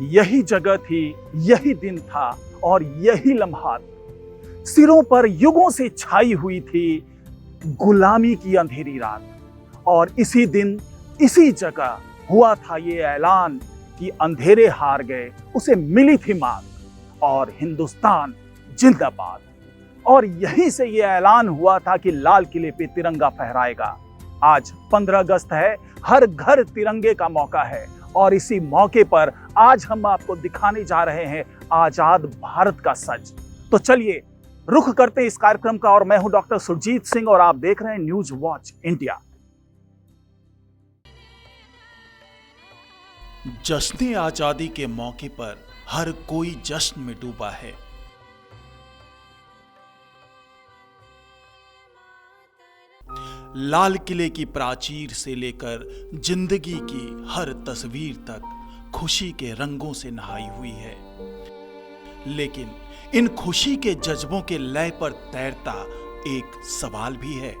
यही जगह थी, यही दिन था और यही लम्हात। सिरों पर युगों से छाई हुई थी गुलामी की अंधेरी रात। और इसी दिन, इसी जगह हुआ था ये ऐलान कि अंधेरे हार गए, उसे मिली थी मात और हिंदुस्तान जिंदाबाद। और यहीं से ये ऐलान हुआ था कि लाल किले पे तिरंगा फहराएगा। आज 15 अगस्त है, हर घर तिरंगे का मौका है और इसी मौके पर आज हम आपको दिखाने जा रहे हैं आजाद भारत का सच। तो चलिए रुख करते हैं इस कार्यक्रम का। और मैं हूं डॉक्टर सुरजीत सिंह और आप देख रहे हैं न्यूज वॉच इंडिया। जश्न आजादी के मौके पर हर कोई जश्न में डूबा है। लाल किले की प्राचीर से लेकर जिंदगी की हर तस्वीर तक खुशी के रंगों से नहाई हुई है। लेकिन इन खुशी के जज्बों के लय पर तैरता एक सवाल भी है,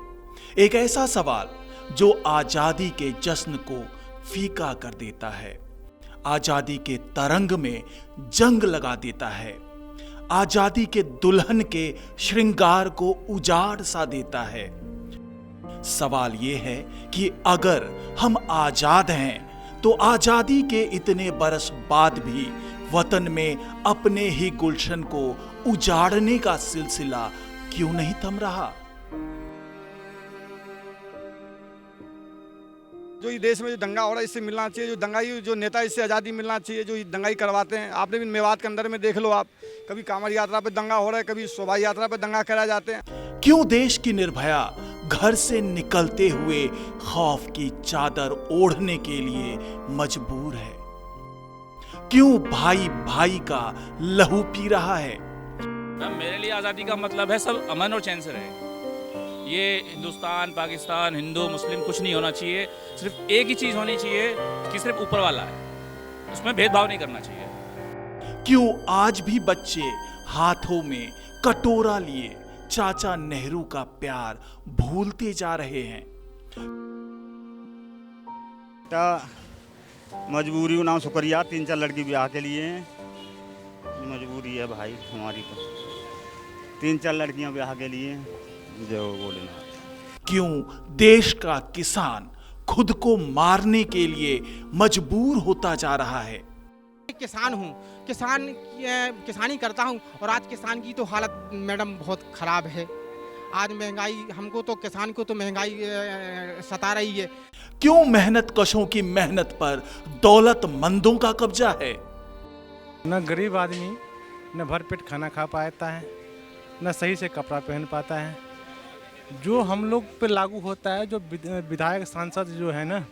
एक ऐसा सवाल जो आजादी के जश्न को फीका कर देता है, आजादी के तरंग में जंग लगा देता है, आजादी के दुल्हन के श्रृंगार को उजाड़ सा देता है। सवाल यह है कि अगर हम आजाद हैं तो आजादी के इतने बरस बाद भी वतन में अपने ही गुलशन को उजाड़ने का सिलसिला क्यों नहीं थम रहा? जो ये देश में जो दंगा हो रहा है इससे मिलना चाहिए, जो दंगाई जो नेता इससे आज़ादी मिलना चाहिए, जो दंगाई करवाते हैं। आपने भी मेवात के अंदर में देख लो, आप कभी कांवड़ यात्रा पे दंगा हो रहा है, कभी शोभा यात्रा पे दंगा कराए जाते हैं। क्यों देश की निर्भया घर से निकलते हुए खौफ की चादर ओढ़ने के लिए मजबूर है? क्यों भाई भाई का लहू पी रहा है? मेरे लिए आज़ादी का मतलब है सब अमन और चैन से रहे। ये हिंदुस्तान, पाकिस्तान, हिंदू, मुस्लिम कुछ नहीं होना चाहिए। सिर्फ एक ही चीज़ होनी चाहिए कि सिर्फ ऊपर वाला है, उसमें भेदभाव नहीं करना चाहिए। क्यों आज भी बच्चे हाथों में कटोरा लिए चाचा नेहरू का प्यार भूलते जा रहे हैं? मजबूरी नाम शुक्रिया, 3-4 लड़की ब्याह के लिए हैं। मजबूरी है भाई हमारी, तो 3-4 लड़कियां ब्याह के लिए जो बोले। क्यों देश का किसान खुद को मारने के लिए मजबूर होता जा रहा है? किसान हूँ, किसानी करता हूँ और आज किसान की तो हालत मैडम बहुत ख़राब है। आज महंगाई, हमको तो किसान को तो महंगाई सता रही है। क्यों मेहनत कशों की मेहनत पर दौलतमंदों का कब्जा है? न गरीब आदमी न भरपेट खाना खा पाता है, न सही से कपड़ा पहन पाता है। जो हम लोग पे लागू होता है, जो विधायक सांसद जो है ना,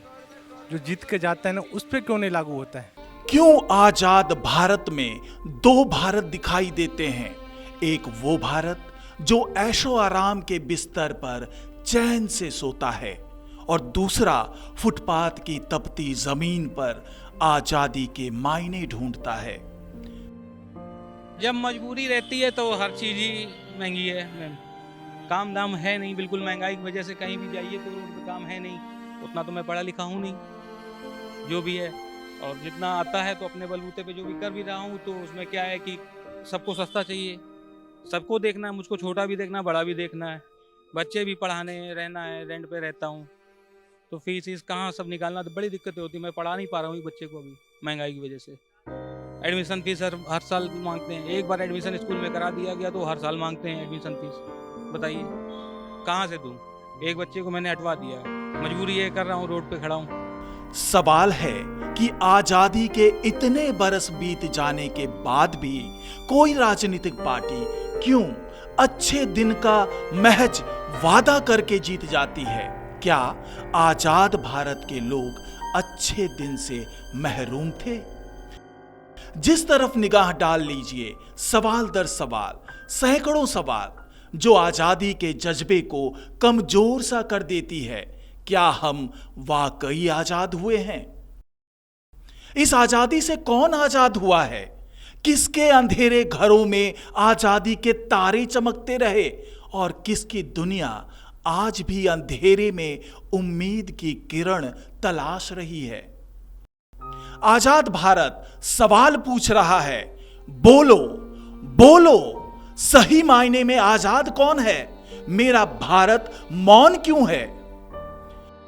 जो जीत के जाते हैं ना, उस पर क्यों नहीं लागू होता है? क्यों आजाद भारत में 2 भारत दिखाई देते हैं? एक वो भारत जो ऐशो आराम के बिस्तर पर चैन से सोता है और दूसरा फुटपाथ की तपती जमीन पर आजादी के मायने ढूंढता है। जब मजबूरी रहती है तो हर चीज़ ही महंगी है। काम दाम है नहीं, बिल्कुल महंगाई की वजह से कहीं भी जाइए तो रोड पे काम है नहीं। उतना तो मैं पढ़ा लिखा हूँ नहीं, जो भी है, और जितना आता है तो अपने बलबूते पे जो भी कर भी रहा हूँ। तो उसमें क्या है कि सबको सस्ता चाहिए, सबको देखना है, मुझको छोटा भी देखना है, बड़ा भी देखना है, बच्चे भी पढ़ाने रहना है, रेंट पे रहता हूँ, तो फीस कहाँ सब निकालना, तो बड़ी दिक्कतें होती है। मैं पढ़ा नहीं पा रहा हूँ बच्चे को अभी महंगाई की वजह से। एडमिशन फीस हर साल मांगते हैं। एक बार एडमिशन स्कूल में करा दिया गया तो हर साल मांगते हैं एडमिशन फीस। बताइए कहाँ से दूँ? एक बच्चे को मैंने हटवा दिया, मजबूरी ये कर रहा हूँ, रोड पे खड़ा हूँ। सवाल है कि आजादी के इतने बरस बीत जाने के बाद भी कोई राजनीतिक पार्टी क्यों अच्छे दिन का महज वादा करके जीत जाती है? क्या आजाद भारत के लोग अच्छे दिन से महरूम थे? जिस तरफ निगाह डाल लीजिए, सवाल दर सवाल, सैकड़ों सवाल जो आजादी के जज्बे को कमजोर सा कर देती है। क्या हम वाकई आजाद हुए हैं? इस आजादी से कौन आजाद हुआ है? किसके अंधेरे घरों में आजादी के तारे चमकते रहे और किसकी दुनिया आज भी अंधेरे में उम्मीद की किरण तलाश रही है? आजाद भारत सवाल पूछ रहा है, बोलो बोलो, सही मायने में आजाद कौन है? मेरा भारत मौन क्यों है?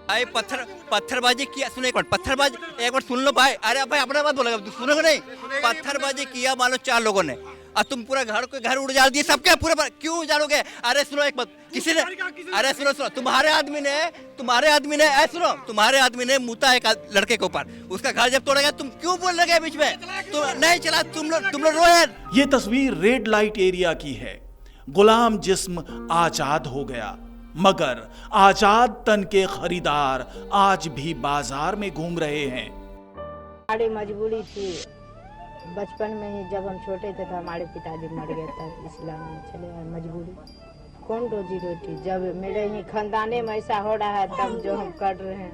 भाई पत्थरबाजी किया, सुनो एक मिनट, पत्थरबाजी एक बार सुन लो भाई। अरे भाई अपना बात बोलेगा, सुनोगे नहीं? पत्थरबाजी किया मान लो 4 लोगों ने, और तुम पूरा घर उजाड़ दिए सबके, पूरे क्यों उजाड़ोगे? अरे सुनो एक बात, किसी ने, अरे सुनो, तुम्हारे आदमी ने सुनो, तुम्हारे आदमी ने मुता एक लड़के के ऊपर, उसका घर जब तोड़ेगा तुम क्यों बोल रहे बीच में? तुम नहीं चला, तुम लोग रोए। ये तस्वीर रेड लाइट एरिया की है। गुलाम जिस्म आजाद हो गया, मगर आजाद तन के खरीदार आज भी बाजार में घूम रहे हैं। हमारी मजबूरी थी, बचपन में ही जब हम छोटे थे तो हमारे पिताजी मर गए, तब इस्लाम में चले आए। मजबूरी, कौन रोजी रोटी, जब मेरे ही खानदाने में ऐसा हो रहा है तब जो हम कर रहे हैं।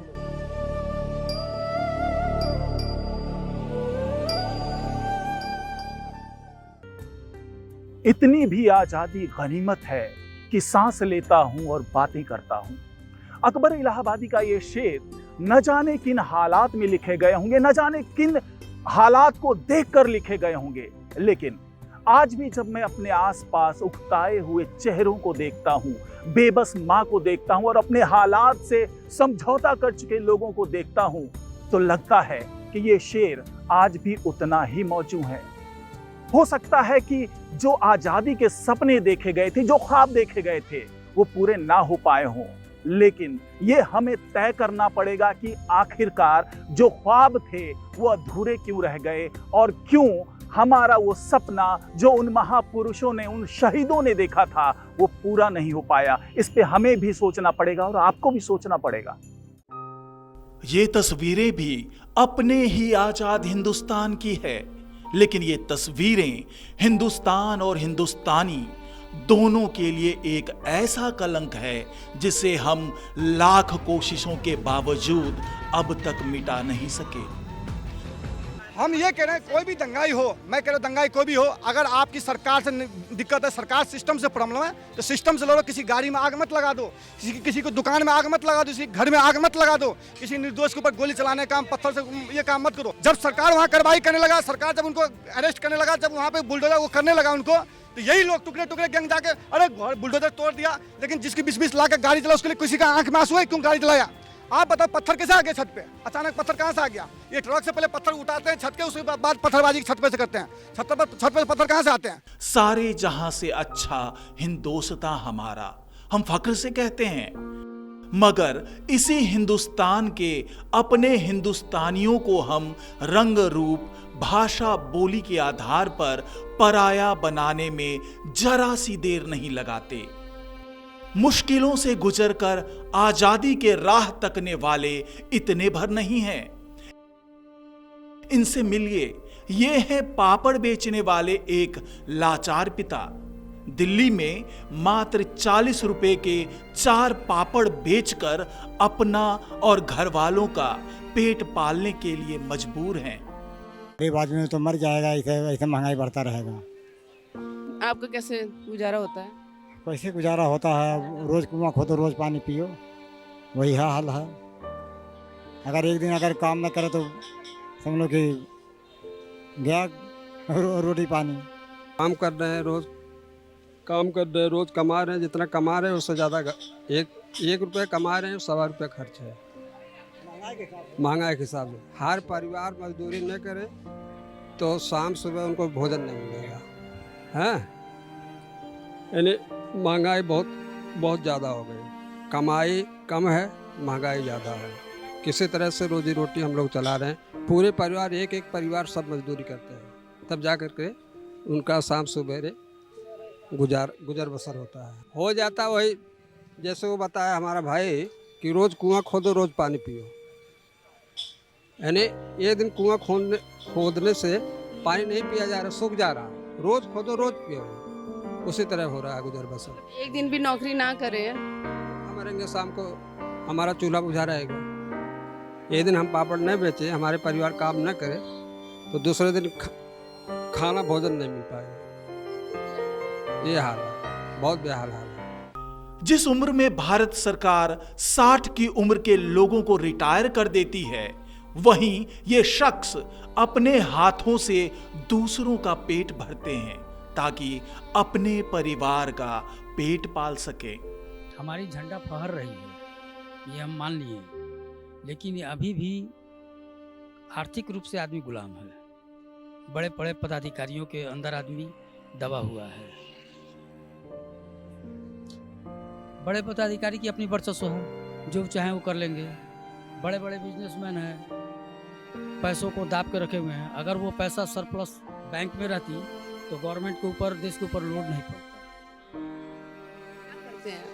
इतनी भी आजादी गनीमत है कि सांस लेता हूं और बातें करता हूं। अकबर इलाहाबादी का ये शेर न जाने किन हालात में लिखे गए होंगे, न जाने किन हालात को देखकर लिखे गए होंगे, लेकिन आज भी जब मैं अपने आसपास उकताए हुए चेहरों को देखता हूं, बेबस माँ को देखता हूं और अपने हालात से समझौता कर चुके लोगों को देखता हूं, तो लगता है कि ये शेर आज भी उतना ही मौजूद है। हो सकता है कि जो आजादी के सपने देखे गए थे, जो ख्वाब देखे गए थे, वो पूरे ना हो पाए हों, लेकिन ये हमें तय करना पड़ेगा कि आखिरकार जो ख्वाब थे वो अधूरे क्यों रह गए और क्यों हमारा वो सपना जो उन महापुरुषों ने, उन शहीदों ने देखा था, वो पूरा नहीं हो पाया। इस पे हमें भी सोचना पड़ेगा और आपको भी सोचना पड़ेगा। ये तस्वीरें भी अपने ही आजाद हिंदुस्तान की है, लेकिन ये तस्वीरें हिंदुस्तान और हिंदुस्तानी दोनों के लिए एक ऐसा कलंक है जिसे हम लाख कोशिशों के बावजूद अब तक मिटा नहीं सके। हम ये कह रहे हैं कोई भी दंगाई हो, मैं कह रहा हूँ दंगाई कोई भी हो, अगर आपकी सरकार से दिक्कत है, सरकार सिस्टम से प्रॉब्लम है, तो सिस्टम से लड़ो। किसी गाड़ी में आग मत लगा दो, किसी को दुकान में आग मत लगा दो, किसी घर में आग मत लगा दो, किसी निर्दोष के ऊपर गोली चलाने का, पत्थर से ये काम मत करो। जब सरकार वहाँ कार्रवाई करने लगा, सरकार जब उनको अरेस्ट करने लगा, जब वहाँ पे बुलडोजर वो करने लगा उनको, तो यही लोग टुकड़े टुकड़े गैंग जाके अरे बुलडोजर तोड़ दिया, लेकिन जिसकी 20-20 लाख का गाड़ी चला उसके लिए किसी का आंख में आंसू है, क्यों गाड़ी चलाया? आप बताओ, पत्थर कैसे आ गया छत पे? अचानक पत्थर कहाँ से आ गया? ये ट्रक से पहले पत्थर उठाते हैं छत के, उसके बाद पत्थरबाजी छत पे से करते हैं। छत पे पत्थर कहाँ से आते हैं? सारे जहां से अच्छा हिंदोस्तां हमारा, हम फख्र से कहते हैं, मगर इसी हिंदुस्तान के अपने हिंदुस्तानियों को हम रंग रूप, भाषा, बोली के आधार पर पराया बनाने में जरा सी देर नहीं लगाते। मुश्किलों से गुजरकर आजादी के राह तकने वाले इतने भर नहीं हैं। इनसे मिलिए, ये हैं पापड़ बेचने वाले एक लाचार पिता। दिल्ली में मात्र 40 रुपए के 4 पापड़ बेचकर अपना और घर वालों का पेट पालने के लिए मजबूर हैं। गरीब आदमी तो मर जाएगा, ऐसे महंगाई बढ़ता रहेगा। आपका कैसे गुजारा होता है? कैसे गुजारा होता है? रोज कुआं खोदो, रोज पानी पियो, वही हाल है। अगर एक दिन अगर काम न करे तो समझ लो कि गया रोटी पानी। काम कर रहे हैं, रोज काम कर रहे हैं, रोज कमा रहे हैं, जितना कमा रहे हैं उससे ज़्यादा एक रुपये कमा रहे हैं, 1.25 रुपये खर्च है महंगाई के हिसाब से। हर परिवार मजदूरी न करे तो शाम सुबह उनको भोजन नहीं मिलेगा, हैं? यानी महंगाई बहुत ज़्यादा हो गई। कमाई कम है, महंगाई ज़्यादा है। किसी तरह से रोजी रोटी हम लोग चला रहे हैं। पूरे परिवार, एक परिवार सब मजदूरी करते हैं, तब जा कर के उनका शाम सुबह गुजर बसर होता है। हो जाता वही जैसे वो बताया हमारा भाई कि रोज़ कुआं खोदो, रोज़ पानी पियो। यानी एक दिन कुआं खोदने से पानी नहीं पिया जा रहा, सूख जा रहा, रोज़ खोदो, रोज़ पियो, उसी तरह हो रहा है गुजर बसर। एक दिन भी नौकरी ना करे, हम रहेंगे शाम को हमारा चूल्हा बुझा रहेगा। एक दिन हम पापड़ न बेचे, हमारे परिवार काम न करे, तो दूसरे दिन खाना भोजन नहीं मिल पाएगा। ये हाल है, बहुत बेहाल हाल है। जिस उम्र में भारत सरकार 60 की उम्र के लोगों को रिटायर कर देती है, वहीं ये शख्स अपने हाथों से दूसरों का पेट भरते हैं ताकि अपने परिवार का पेट पाल सके। हमारी झंडा फहर रही है, ये हम मान लिए, लेकिन अभी भी आर्थिक रूप से आदमी गुलाम है। बड़े बड़े पदाधिकारियों के अंदर आदमी दबा हुआ है। बड़े पदाधिकारी की अपनी वर्चस्व है, जो चाहे वो कर लेंगे। बड़े बड़े बिजनेसमैन हैं, पैसों को दाब के रखे हुए हैं। अगर वो पैसा सरप्लस बैंक में रहती तो गवर्नमेंट के ऊपर, देश के ऊपर लोड नहीं पड़ता। क्या करते हैं?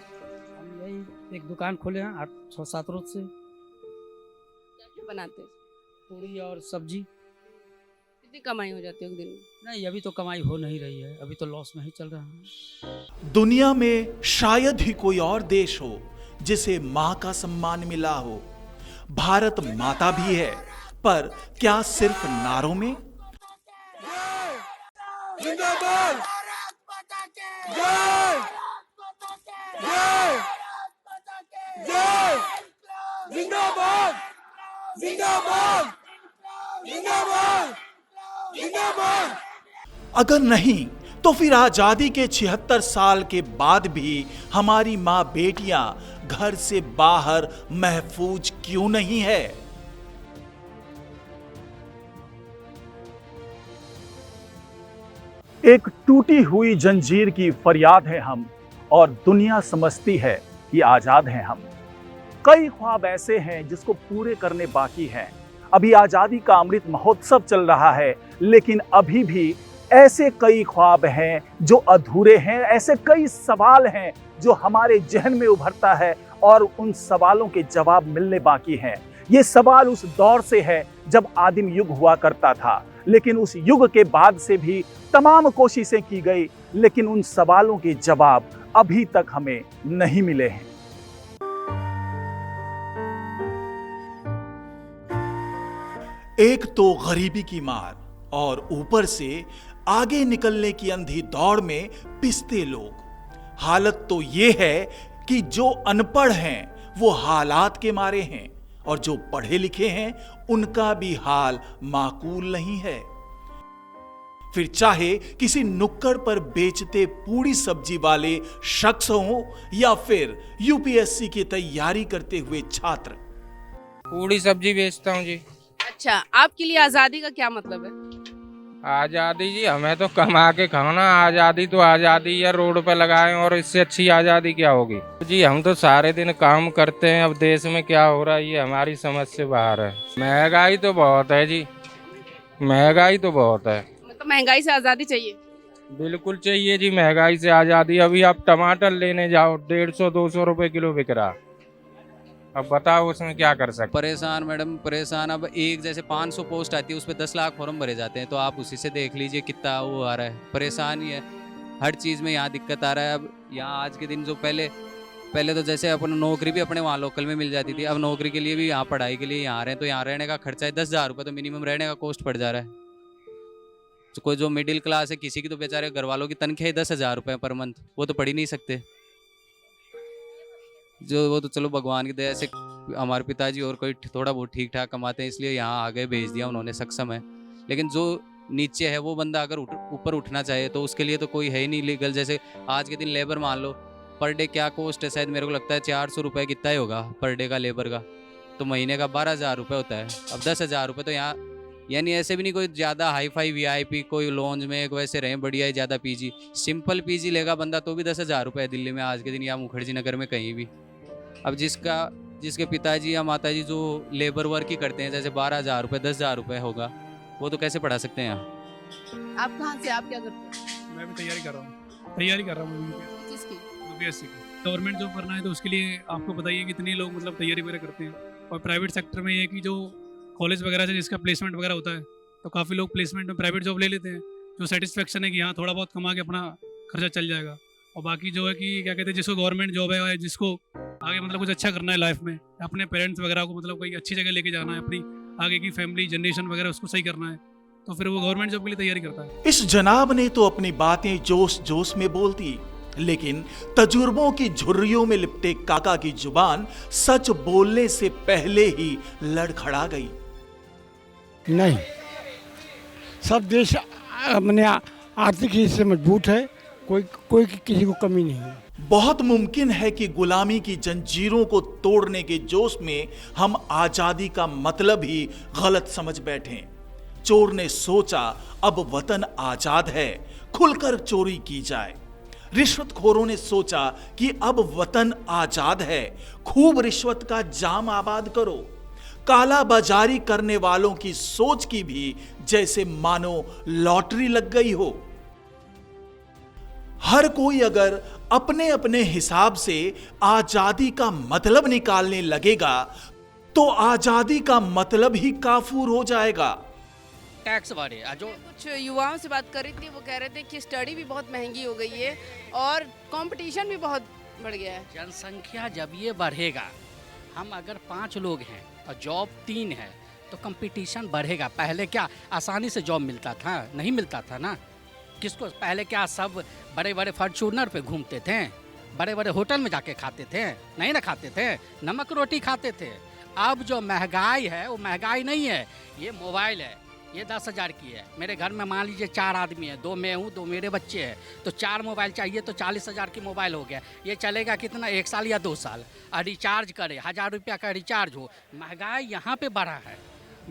हम यही एक दुकान खोले हैं 8-7 रोज से। क्या क्या बनाते हैं? पूरी और सब्जी। कितनी कमाई हो जाती है एक दिन में? नहीं, अभी तो कमाई हो नहीं रही है, अभी तो लॉस में ही चल रहा है। दुनिया में शायद ही कोई और देश हो जिसे मां का सम्मान मिला हो। भारत माता भी है, पर क्या सिर्फ नारों में? जिंदाबाद! जय! जय! जय! जिंदाबाद! जिंदाबाद! जिंदाबाद! जिंदाबाद! अगर नहीं तो फिर आजादी के 76 साल के बाद भी हमारी मां बेटियां घर से बाहर महफूज क्यों नहीं है? एक टूटी हुई जंजीर की फरियाद है हम, और दुनिया समझती है कि आजाद हैं हम। कई ख्वाब ऐसे हैं जिसको पूरे करने बाकी हैं। अभी आजादी का अमृत महोत्सव चल रहा है, लेकिन अभी भी ऐसे कई ख्वाब हैं जो अधूरे हैं। ऐसे कई सवाल हैं जो हमारे जहन में उभरता है और उन सवालों के जवाब मिलने बाकी हैं। ये सवाल उस दौर से है जब आदिम युग हुआ करता था, लेकिन उस युग के बाद से भी तमाम कोशिशें की गई, लेकिन उन सवालों के जवाब अभी तक हमें नहीं मिले हैं। एक तो गरीबी की मार और ऊपर से आगे निकलने की अंधी दौड़ में पिसते लोग। हालत तो ये है कि जो अनपढ़ हैं वो हालात के मारे हैं, और जो पढ़े लिखे हैं उनका भी हाल माकूल नहीं है। फिर चाहे किसी नुक्कड़ पर बेचते पूरी सब्जी वाले शख्स हों या फिर यूपीएससी की तैयारी करते हुए छात्र। पूरी सब्जी बेचता हूँ जी। अच्छा, आपके लिए आज़ादी का क्या मतलब है? आज़ादी जी, हमें तो कमा के खाना। आज़ादी तो आज़ादी है, रोड पे लगाए, और इससे अच्छी आज़ादी क्या होगी जी। हम तो सारे दिन काम करते हैं, अब देश में क्या हो रहा है ये हमारी समझ से बाहर है। महंगाई तो बहुत है जी, महंगाई तो बहुत है। मतलब महंगाई से आज़ादी चाहिए? बिल्कुल चाहिए जी, महंगाई से आज़ादी। अभी आप टमाटर लेने जाओ 150-200 रुपए किलो बिक रहा। अब बताओ उसमें क्या कर सकते। परेशान मैडम, परेशान। अब एक जैसे 500 पोस्ट आती है, उस पर 10 लाख फॉर्म भरे जाते हैं, तो आप उसी से देख लीजिए कितना वो आ रहा है। परेशान ही है, हर चीज़ में यहाँ दिक्कत आ रहा है। अब यहाँ आज के दिन जो पहले तो जैसे अपन नौकरी भी अपने वहाँ लोकल में मिल जाती थी, अब नौकरी के लिए भी यहाँ पढ़ाई के लिए यहाँ आ रहे हैं, तो यहाँ रहने का खर्चा है 10,000 रुपये, तो मिनिमम रहने का कॉस्ट पड़ जा रहा है। तो कोई जो मिडिल क्लास है, किसी की तो बेचारे घर वालों की तनख्वाह है 10,000 रुपये पर मंथ, वो तो पढ़ ही नहीं सकते। वो तो चलो भगवान की दया से हमारे पिताजी और कोई थोड़ा बहुत ठीक ठाक कमाते हैं, इसलिए यहाँ आगे भेज दिया उन्होंने, सक्षम है। लेकिन जो नीचे है वो बंदा अगर ऊपर उठना चाहे तो उसके लिए तो कोई है ही नहीं लीगल। जैसे आज के दिन लेबर मान लो, पर डे क्या कॉस्ट है, शायद मेरे को लगता है 400 रुपये कितना ही होगा पर डे का लेबर का, तो महीने का 12,000 रुपये होता है। अब 10,000 रुपये तो यहाँ, यानी ऐसे भी नहीं कोई ज़्यादा हाई फाई VIP कोई लॉन्ज में एक वैसे रहे बढ़िया ही ज़्यादा PG, सिंपल PG लेगा बंदा तो भी 10,000 रुपये दिल्ली में आज के दिन, या मुखर्जी नगर में कहीं भी। अब जिसके पिताजी या माताजी जो लेबर वर्क ही करते हैं, जैसे 12,000 रुपये 10,000 रुपये होगा, वो तो कैसे पढ़ा सकते हैं यहाँ। आप कहाँ से, आप क्या करते हैं? मैं भी तैयारी कर रहा हूँ किसकी? UPSC की। गवर्नमेंट जॉब करना है तो उसके लिए आपको बताइए कितने लोग मतलब तैयारी वगैरह करते हैं। और प्राइवेट सेक्टर में ये है कि जो कॉलेज वगैरह से जिसका प्लेसमेंट वगैरह होता है, तो काफ़ी लोग प्लेसमेंट में प्राइवेट जॉब ले लेते हैं, जो सेटिस्फेक्शन है कि हाँ थोड़ा बहुत कमा के अपना खर्चा चल जाएगा। और बाकी जो है कि क्या कहते हैं, जिसको गवर्नमेंट जॉब है, जिसको आगे मतलब कुछ अच्छा करना है लाइफ में, अपने पेरेंट्स वगैरह को मतलब कोई अच्छी जगह लेके जाना है, अपनी आगे की फैमिली जनरेशन वगैरह उसको सही करना है, तो फिर वो गवर्नमेंट जॉब के लिए तैयारी करता है। इस जनाब ने तो अपनी बातें जोश जोश में बोलती, लेकिन तजुर्बों की झुर्रियों में लिपटे काका की जुबान सच बोलने से पहले ही लड़खड़ा गई। नहीं, सब देश अपने आर्थिक हिस्से से मजबूत है, कोई किसी को कमी नहीं है। बहुत मुमकिन है कि गुलामी की जंजीरों को तोड़ने के जोश में हम आजादी का मतलब ही गलत समझ बैठें। चोर ने सोचा अब वतन आजाद है, खुलकर चोरी की जाए। रिश्वतखोरों ने सोचा कि अब वतन आजाद है, खूब रिश्वत का जाम आबाद करो। काला बाजारी करने वालों की सोच की भी जैसे मानो लॉटरी लग गई हो। हर कोई अगर अपने अपने हिसाब से आजादी का मतलब निकालने लगेगा तो आजादी का मतलब ही काफूर हो जाएगा। टैक्स बढ़े जो कुछ युवाओं से बात कर रही थी, वो कह रहे थे कि स्टडी भी बहुत महंगी हो गई है और कंपटीशन भी बहुत बढ़ गया है। जनसंख्या जब ये बढ़ेगा, हम अगर 5 लोग हैं और जॉब 3 है तो कंपटीशन बढ़ेगा। पहले क्या आसानी से जॉब मिलता था? नहीं मिलता था ना। किसको पहले क्या सब बड़े बड़े फॉर्च्यूनर पे घूमते थे, बड़े बड़े होटल में जाके खाते थे? नहीं ना खाते थे, नमक रोटी खाते थे। अब जो महंगाई है वो महंगाई नहीं है, ये मोबाइल है। ये 10,000 की है। मेरे घर में मान लीजिए 4 आदमी है, 2 मैं हूँ, 2 मेरे बच्चे हैं, तो 4 मोबाइल चाहिए तो 40,000 की मोबाइल हो गया। ये चलेगा कितना, 1 साल या 2 साल? और रिचार्ज करे 1000 रुपया का रिचार्ज हो। महंगाई यहाँ पे बढ़ा है,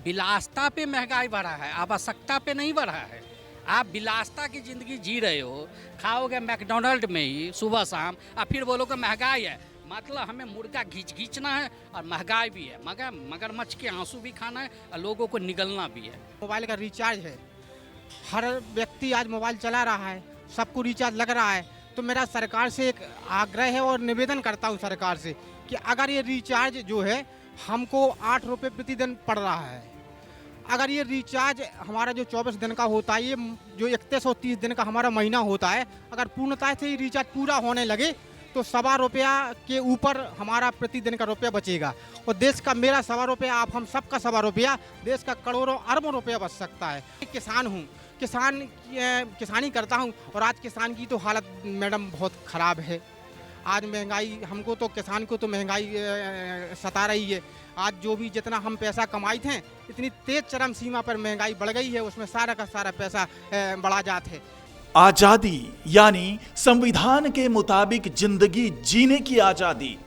विलासता पे महंगाई बढ़ा है, आवश्यकता पे नहीं बढ़ा है। आप विलासता की ज़िंदगी जी रहे हो, खाओगे मैकडोनल्ड में ही सुबह शाम, और फिर बोलोगे महंगाई है। मतलब हमें मुर्गा घींचना है और महंगाई भी है, मगरमच्छ के आंसू भी खाना है और लोगों को निगलना भी है। मोबाइल का रिचार्ज है, हर व्यक्ति आज मोबाइल चला रहा है, सबको रिचार्ज लग रहा है। तो मेरा सरकार से एक आग्रह है और निवेदन करता हूँ सरकार से कि अगर ये रिचार्ज जो है हमको 8 रुपये प्रतिदिन पड़ रहा है, अगर ये रिचार्ज हमारा जो 24 दिन का होता है, ये जो 3130 दिन का हमारा महीना होता है, अगर पूर्णतः से ये रिचार्ज पूरा होने लगे तो ₹1.25 के ऊपर हमारा प्रतिदिन का रुपया बचेगा। और देश का मेरा ₹1.25, आप हम सबका ₹1.25, देश का करोड़ों अरबों रुपया बच सकता है। किसान हूँ, किसानी करता हूँ और आज किसान की तो हालत मैडम बहुत ख़राब है। आज महंगाई, हमको तो किसान को तो महंगाई सता रही है। आज जो भी जितना हम पैसा कमाए थे, इतनी तेज चरम सीमा पर महंगाई बढ़ गई है, उसमें सारा का सारा पैसा बढ़ा जाता है। आजादी यानी संविधान के मुताबिक जिंदगी जीने की आजादी।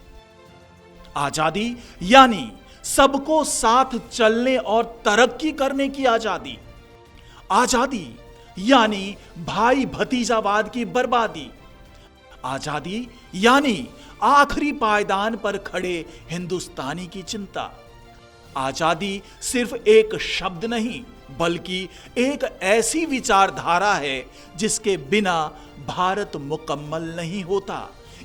आजादी यानी सबको साथ चलने और तरक्की करने की आजादी। आजादी यानी भाई भतीजावाद की बर्बादी। आजादी यानी आखिरी पायदान पर खड़े हिंदुस्तानी की चिंता। आजादी सिर्फ एक शब्द नहीं बल्कि एक ऐसी विचारधारा है जिसके बिना भारत मुकम्मल नहीं होता,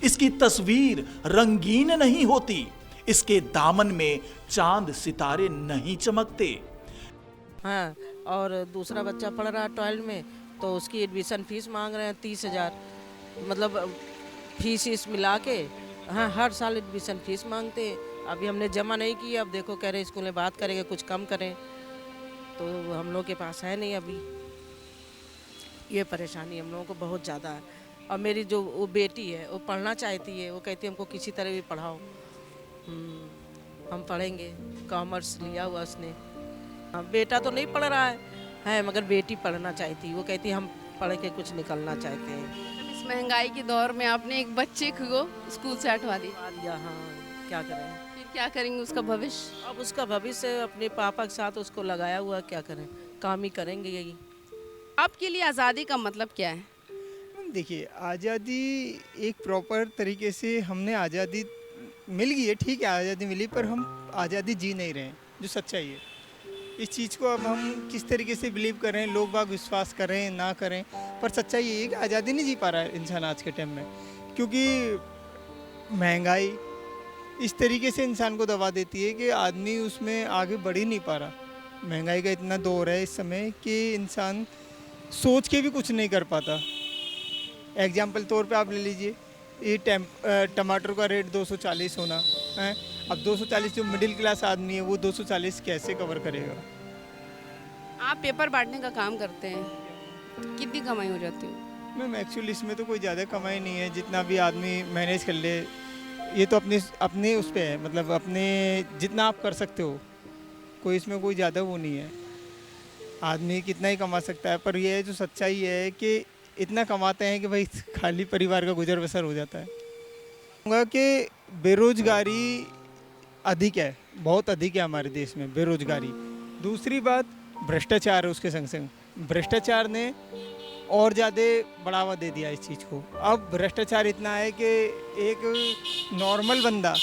इसकी तस्वीर रंगीन नहीं होती, इसके दामन में चांद सितारे नहीं चमकते। हाँ, और दूसरा बच्चा पढ़ रहा है 12 में, तो उसकी एडमिशन फीस मांग रहे हैं 30,000, मतलब फीस मिला के। हाँ, हर साल एडमिशन फीस मांगते हैं। अभी हमने जमा नहीं की, अब देखो कह रहे स्कूल में बात करेंगे, कुछ कम करें, तो हम लोग के पास है नहीं अभी। ये परेशानी हम लोगों को बहुत ज़्यादा है। और मेरी जो वो बेटी है वो पढ़ना चाहती है, वो कहती है हमको किसी तरह भी पढ़ाओ। हम पढ़ेंगे, कॉमर्स लिया हुआ उसने। हाँ, बेटा तो नहीं पढ़ रहा है मगर बेटी पढ़ना चाहती, वो कहती हम पढ़ के कुछ निकलना चाहते हैं। इस महंगाई के दौर में आपने एक बच्चे को स्कूल से हटवा दिया। हाँ, क्या करें, फिर क्या करेंगे उसका भविष्य? अब उसका भविष्य अपने पापा के साथ उसको लगाया हुआ, क्या करें, काम ही करेंगे यही। आपके लिए आज़ादी का मतलब क्या है? देखिए, आज़ादी एक प्रॉपर तरीके से हमने आज़ादी मिल गई है, ठीक है, आज़ादी मिली, पर हम आज़ादी जी नहीं रहे हैं, जो सच्चाई है। इस चीज़ को अब हम किस तरीके से बिलीव कर रहे हैं, लोग बाग विश्वास करें ना करें, पर सच्चाई ये है कि आज़ादी नहीं जी पा रहा है इंसान आज के टाइम में, क्योंकि महंगाई इस तरीके से इंसान को दबा देती है कि आदमी उसमें आगे बढ़ ही नहीं पा रहा। महंगाई का इतना दौर है इस समय कि इंसान सोच के भी कुछ नहीं कर पाता। एग्जाम्पल तौर पे आप ले लीजिए, ये टमाटर का रेट 240 होना है। अब 240 जो मिडिल क्लास आदमी है वो 240 कैसे कवर करेगा? आप पेपर बांटने का काम करते हैं, तो कितनी कमाई हो जाती है? मैम एक्चुअली इसमें तो कोई ज़्यादा कमाई नहीं है, जितना भी आदमी मैनेज कर ले, ये तो अपने उस पर है, मतलब अपने जितना आप कर सकते हो, कोई इसमें कोई ज़्यादा वो नहीं है। आदमी कितना ही कमा सकता है, पर यह है जो सच्चाई है कि इतना कमाते हैं कि भाई खाली परिवार का गुजर बसर हो जाता है। कहूँगा कि बेरोजगारी अधिक है, बहुत अधिक है हमारे देश में बेरोजगारी। दूसरी बात भ्रष्टाचार है, उसके संग संग भ्रष्टाचार ने और ज़्यादा बढ़ावा दे दिया इस चीज़ को। अब भ्रष्टाचार इतना है कि एक नॉर्मल बंदा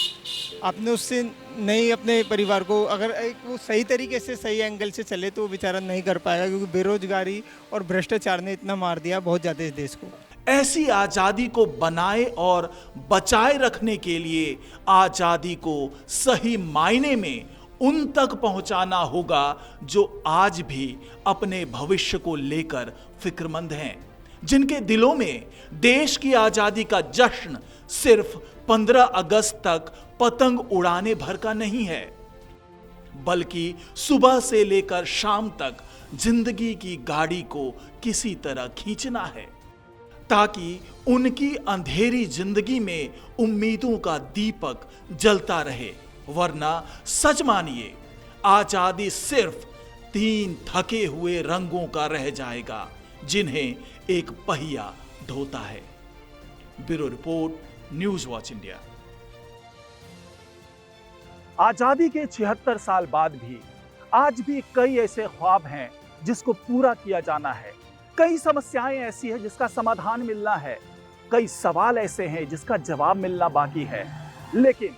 अपने उससे नहीं, अपने परिवार को अगर एक वो सही तरीके से सही एंगल से चले तो वो बेचारा नहीं कर पाएगा, क्योंकि बेरोजगारी और भ्रष्टाचार ने इतना मार दिया बहुत ज़्यादा इस देश को। ऐसी आजादी को बनाए और बचाए रखने के लिए आजादी को सही मायने में उन तक पहुंचाना होगा जो आज भी अपने भविष्य को लेकर फिक्रमंद हैं, जिनके दिलों में देश की आजादी का जश्न सिर्फ 15 अगस्त तक पतंग उड़ाने भर का नहीं है, बल्कि सुबह से लेकर शाम तक जिंदगी की गाड़ी को किसी तरह खींचना है, ताकि उनकी अंधेरी जिंदगी में उम्मीदों का दीपक जलता रहे। वरना सच मानिए, आजादी सिर्फ 3 थके हुए रंगों का रह जाएगा जिन्हें एक पहिया ढोता है। Bureau report, news watch India. आजादी के 76 साल बाद भी आज भी कई ऐसे ख्वाब हैं जिसको पूरा किया जाना है, कई समस्याएं ऐसी हैं जिसका समाधान मिलना है, कई सवाल ऐसे हैं जिसका जवाब मिलना बाकी है। लेकिन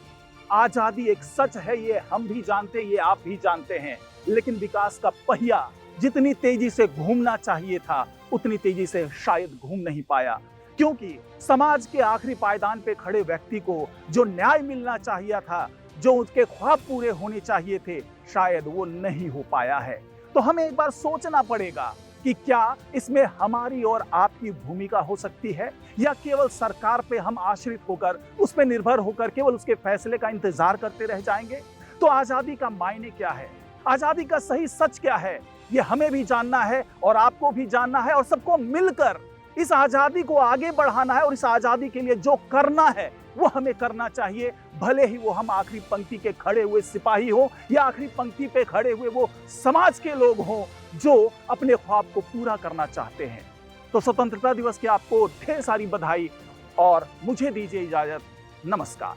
आजादी एक सच है, ये हम भी जानते हैं, ये आप भी जानते हैं, लेकिन विकास का पहिया जितनी तेजी से घूमना चाहिए था उतनी तेजी से शायद घूम नहीं पाया, क्योंकि समाज के आखिरी पायदान पे खड़े व्यक्ति को जो न्याय मिलना चाहिए था, जो उसके ख्वाब पूरे होने चाहिए थे, शायद वो नहीं हो पाया है। तो हमें एक बार सोचना पड़ेगा कि क्या इसमें हमारी और आपकी भूमिका हो सकती है, या केवल सरकार पे हम आश्रित होकर, उस पे निर्भर होकर केवल उसके फैसले का इंतजार करते रह जाएंगे। तो आजादी का मायने क्या है, आजादी का सही सच क्या है, ये हमें भी जानना है और आपको भी जानना है, और सबको मिलकर इस आजादी को आगे बढ़ाना है। और इस आजादी के लिए जो करना है वो हमें करना चाहिए, भले ही वो हम आखिरी पंक्ति के खड़े हुए सिपाही हो या आखिरी पंक्ति पे खड़े हुए वो समाज के लोग हों जो अपने ख्वाब को पूरा करना चाहते हैं। तो स्वतंत्रता दिवस की आपको ढेर सारी बधाई और मुझे दीजिए इजाजत। नमस्कार।